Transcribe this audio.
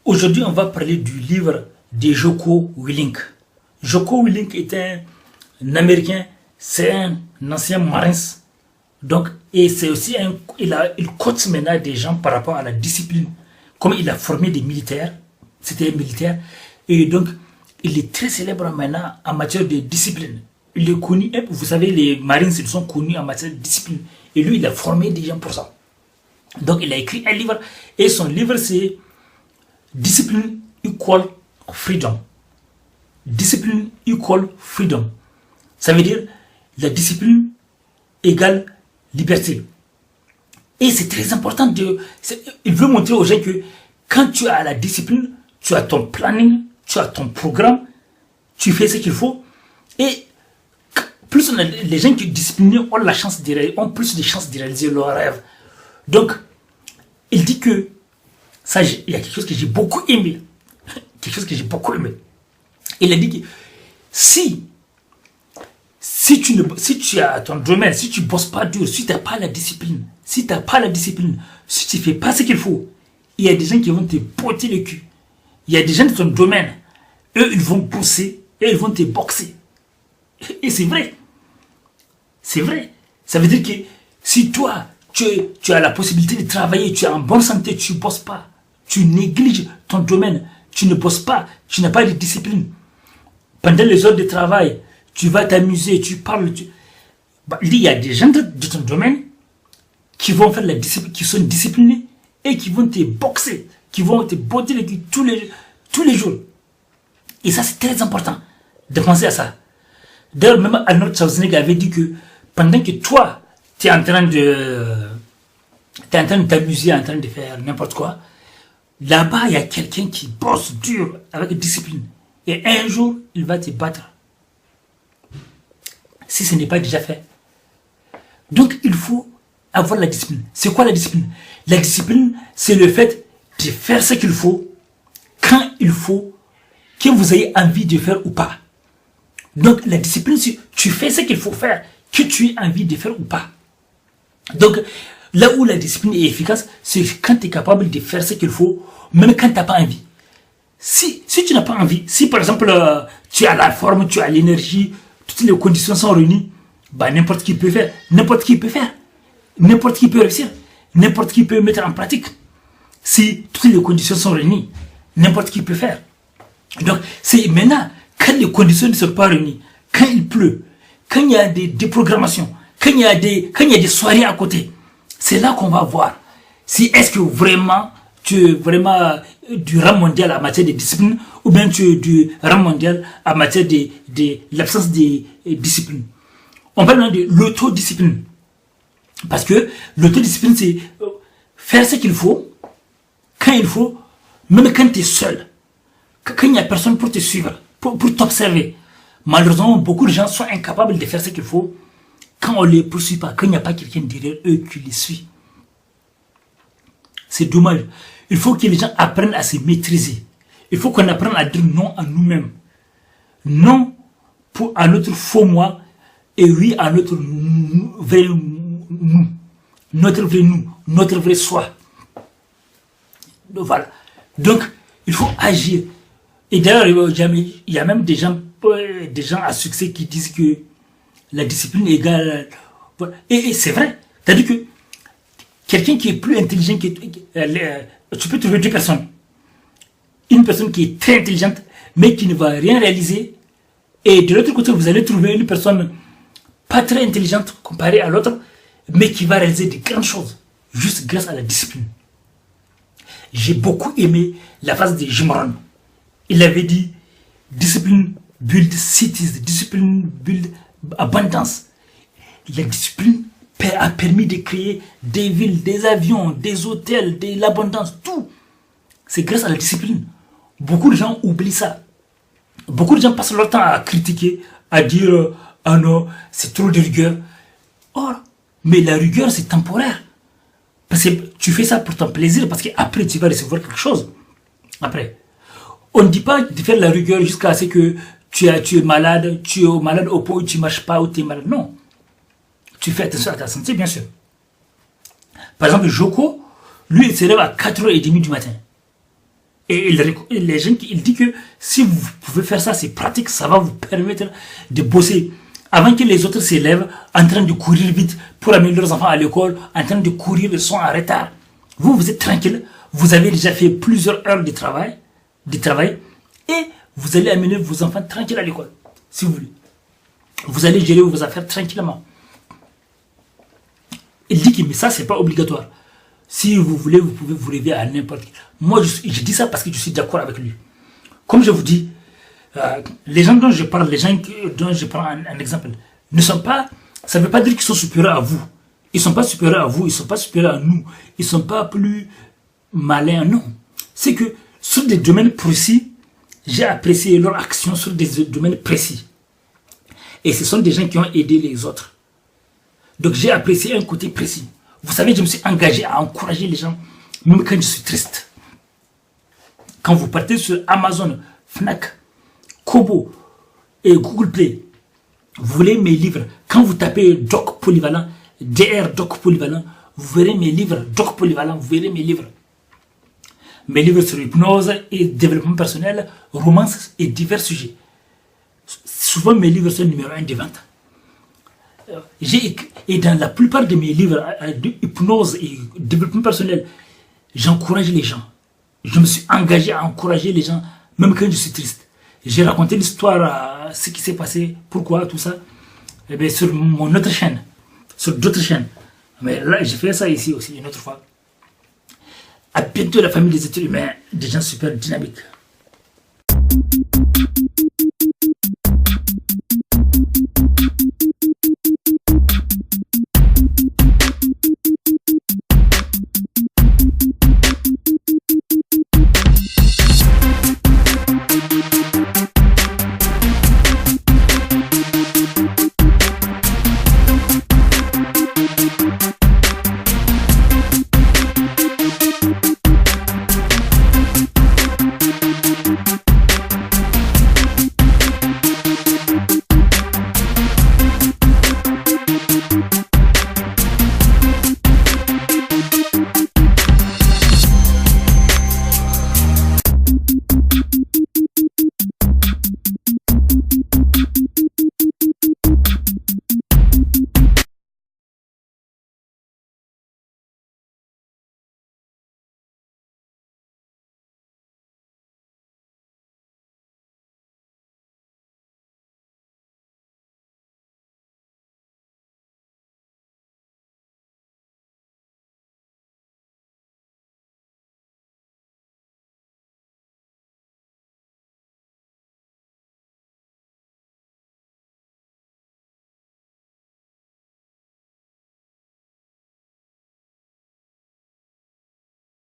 Aujourd'hui, on va parler du livre de Jocko Willink. Jocko Willink est un Américain, c'est un ancien marin. Donc, et c'est aussi il coach maintenant des gens par rapport à la discipline. Comme il a formé des militaires, c'était un militaire, et donc il est très célèbre maintenant en matière de discipline. Il est connu, vous savez, les marines, ils sont connus en matière de discipline. Et lui, il a formé des gens pour ça. Donc, il a écrit un livre, et son livre, c'est Discipline equal freedom. Discipline equal freedom. Ça veut dire la discipline égale liberté. Et c'est très important il veut montrer aux gens que quand tu as la discipline, tu as ton planning, tu as ton programme, tu fais ce qu'il faut. Et plus les gens qui sont disciplinés ont plus de chances de réaliser leurs rêves. Donc, il dit que ça, il y a quelque chose que j'ai beaucoup aimé. Quelque chose que j'ai beaucoup aimé. Il a dit que si tu as ton domaine, si tu bosses pas dur, si tu n'as pas la discipline, si tu fais pas ce qu'il faut, il y a des gens qui vont te botter le cul. Il y a des gens de ton domaine, eux, ils vont bosser et ils vont te boxer. Et c'est vrai. C'est vrai. Ça veut dire que si toi, tu as la possibilité de travailler, tu es en bonne santé, tu ne bosses pas, tu négliges ton domaine, tu ne bosses pas, tu n'as pas de discipline. Pendant les heures de travail, tu vas t'amuser, tu parles. Il y a des gens de ton domaine qui vont faire la discipline, qui sont disciplinés et qui vont te boxer, qui vont te botter le cul tous les jours. Et ça, c'est très important de penser à ça. D'ailleurs, même Arnold Schwarzenegger avait dit que pendant que toi, tu es en train de t'amuser, en train de faire n'importe quoi, là-bas, il y a quelqu'un qui bosse dur avec discipline. Et un jour, il va te battre. Si ce n'est pas déjà fait. Donc, il faut avoir la discipline. C'est quoi la discipline? La discipline, c'est le fait de faire ce qu'il faut, quand il faut, que vous ayez envie de faire ou pas. Donc, la discipline, c'est tu fais ce qu'il faut faire, que tu aies envie de faire ou pas. Donc, là où la discipline est efficace, c'est quand tu es capable de faire ce qu'il faut, même quand tu n'as pas envie. Si tu n'as pas envie, si par exemple, tu as la forme, tu as l'énergie, toutes les conditions sont réunies, bah, n'importe qui peut faire. N'importe qui peut faire. N'importe qui peut réussir. N'importe qui peut mettre en pratique. Si toutes les conditions sont réunies, n'importe qui peut faire. Donc, c'est maintenant, quand les conditions ne sont pas réunies, quand il pleut, quand il y a des déprogrammations, quand il y a des soirées à côté, c'est là qu'on va voir si est-ce que vraiment tu es vraiment du rang mondial en matière de discipline ou bien tu es du rang mondial en matière de l'absence de discipline. On parle de l'autodiscipline. Parce que l'autodiscipline, c'est faire ce qu'il faut, quand il faut, même quand tu es seul, quand il n'y a personne pour te suivre, pour t'observer. Malheureusement, beaucoup de gens sont incapables de faire ce qu'il faut quand on ne les poursuit pas, quand il n'y a pas quelqu'un derrière eux qui les suit. C'est dommage. Il faut que les gens apprennent à se maîtriser. Il faut qu'on apprenne à dire non à nous-mêmes. Non à notre faux moi et oui à notre vrai nous. Notre vrai nous, notre vrai soi. Donc, voilà. Donc, il faut agir. Et d'ailleurs, il y a même des gens à succès qui disent que la discipline est égale. Et c'est vrai. C'est-à-dire que quelqu'un qui est plus intelligent que tu peux trouver deux personnes. Une personne qui est très intelligente, mais qui ne va rien réaliser. Et de l'autre côté, vous allez trouver une personne pas très intelligente comparée à l'autre, mais qui va réaliser de grandes choses, juste grâce à la discipline. J'ai beaucoup aimé la phrase de Jim Rohn. Il avait dit, discipline build cities, discipline build abundance. La discipline a permis de créer des villes, des avions, des hôtels, de l'abondance, tout. C'est grâce à la discipline. Beaucoup de gens oublient ça. Beaucoup de gens passent leur temps à critiquer, à dire ah non, c'est trop de rigueur. Or, mais la rigueur, c'est temporaire. Parce que tu fais ça pour ton plaisir, parce qu'après, tu vas recevoir quelque chose. Après. On ne dit pas de faire la rigueur jusqu'à ce que tu es malade au point où tu ne marches pas, où tu es malade. Non. Tu fais attention à ta santé, bien sûr. Par exemple, Joko, lui, il se lève à 4h30 du matin. Et les gens, il dit que si vous pouvez faire ça, c'est pratique, ça va vous permettre de bosser. Avant que les autres s'élèvent, en train de courir vite pour amener leurs enfants à l'école, en train de courir, ils sont en retard. Vous, vous êtes tranquille, vous avez déjà fait plusieurs heures de travail, et vous allez amener vos enfants tranquilles à l'école, si vous voulez. Vous allez gérer vos affaires tranquillement. Il dit que mais ça, c'est pas obligatoire. Si vous voulez, vous pouvez vous lever à n'importe quel. Moi, je dis ça parce que je suis d'accord avec lui. Comme je vous dis, les gens dont je parle, dont je prends un exemple, ne sont pas, ça ne veut pas dire qu'ils sont supérieurs à vous. Ils ne sont pas supérieurs à vous, ils ne sont pas supérieurs à nous. Ils ne sont pas plus malins, non. C'est que sur des domaines précis, j'ai apprécié leur action sur des domaines précis. Et ce sont des gens qui ont aidé les autres. Donc j'ai apprécié un côté précis. Vous savez, je me suis engagé à encourager les gens, même quand je suis triste. Quand vous partez sur Amazon, Fnac, Kobo et Google Play, vous voulez mes livres. Quand vous tapez Doc Polyvalent, DR Doc Polyvalent, vous verrez mes livres. Doc Polyvalent, vous verrez mes livres. Mes livres sur l'hypnose et développement personnel, romance et divers sujets. Souvent, mes livres sont numéro 1 des ventes. Et dans la plupart de mes livres d'hypnose et développement personnel, j'encourage les gens. Je me suis engagé à encourager les gens, même quand je suis triste. J'ai raconté l'histoire, ce qui s'est passé, pourquoi, tout ça, et bien, sur mon autre chaîne, sur d'autres chaînes. Mais là, j'ai fait ça ici aussi, une autre fois. À bientôt, la famille des êtres humains, des gens super dynamiques.